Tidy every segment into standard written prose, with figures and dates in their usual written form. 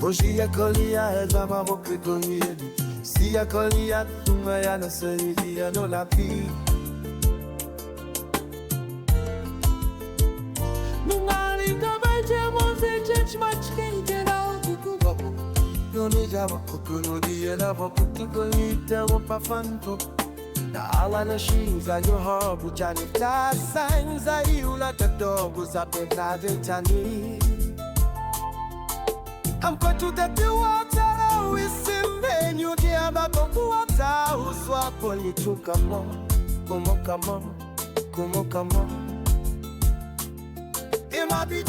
Hoje ya kolia zama mokitonieni. Si ya kolia tumaya na saidia no la pi. Nungari kabaje mose change much kingera kukugo. Yoni jama kukuno dia na kukugo ita wapa fanto. Na ala na shinza yo habu chani ta sanza iula tadogo za pekade tani. I'm going to the water, we sing then you get back on water, who swap on you to come on, come on, come on, come on, come on. In my beat,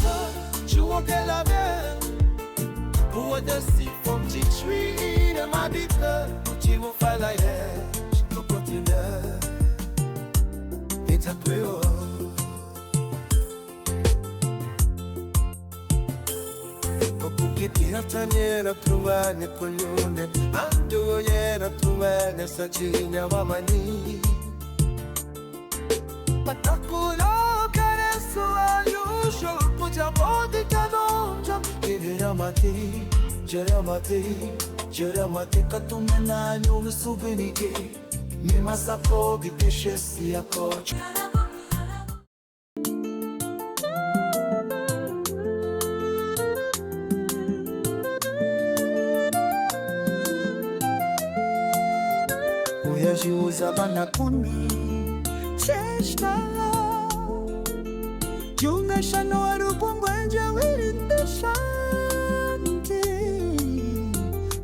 you won't get la mer. Who are the sea from the tree? In my beat, you won't find like that. You put in there. It's a prayer. Kiti hatanyera tuwane kunyunde Andu yera tuwane sachinya wamani Patakulo karesu ayusho Puja bodi kanonja Jeramati, jeramati, jeramati Katumena nyungu subiniki Mima sapo bipishesi ya kocha Uyajiuza bana kuni Cheshta Junga shano arupungu enja wirinde shanti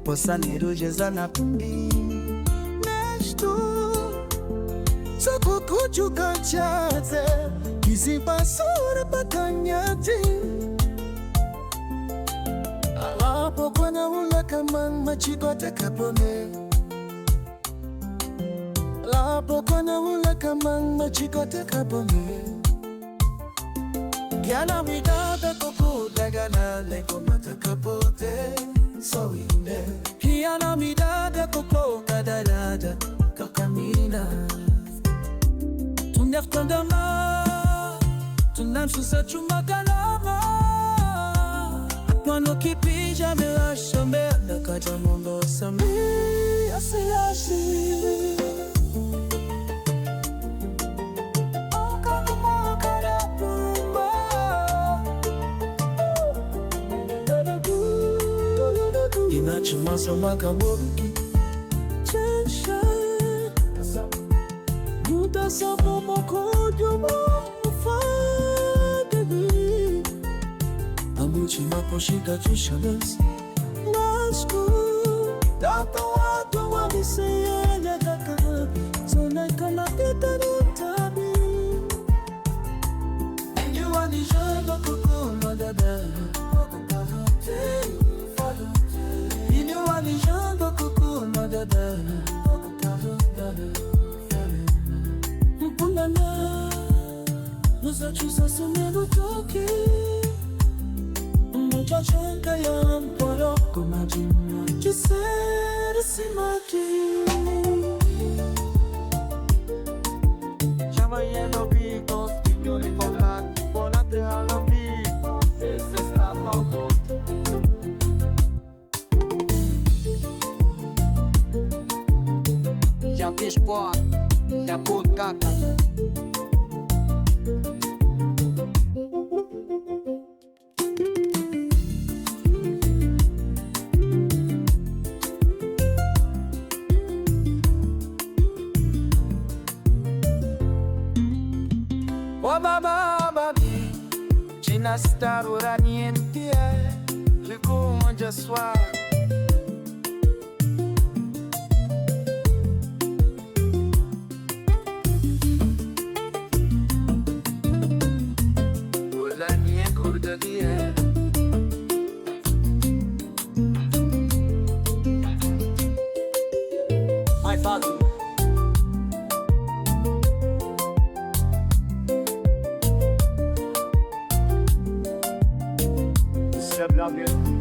Posa nirujeza na kundi Neshtu Soko kuchuka chate Kizipa sura pakanyati Alapo kwa na ula kama machikote kapone Lapo kona ula kamang machikote kapone Gyana midada koko dagana leko mata kapote So ine Gyana midada koko kadadada kakamina Tunyartandama Tunamshusa chumakalama Mano kipi jame ashombe Nakaja mondo sami Asiyashi Inachimasa makaboki Chensha Muta sabo mokojo mufadeli Amuchi maposhika chishadas Nasku Tata watu waliseyanya kaka Zona kala pita nutabi Enyu walijaba kukuno dada Alijando kukuna dada Mpulana Nusa chusa sumelu toki Mmoja chanka ya mporoko majina Chisere simaki Chama yelo bigos Yoli polat Ponate halamigo Ese está loco Já fiz pó, já puto caca Oh baba babi Cina starura niente Rico onde sua Mais fácil. Isso é brabo.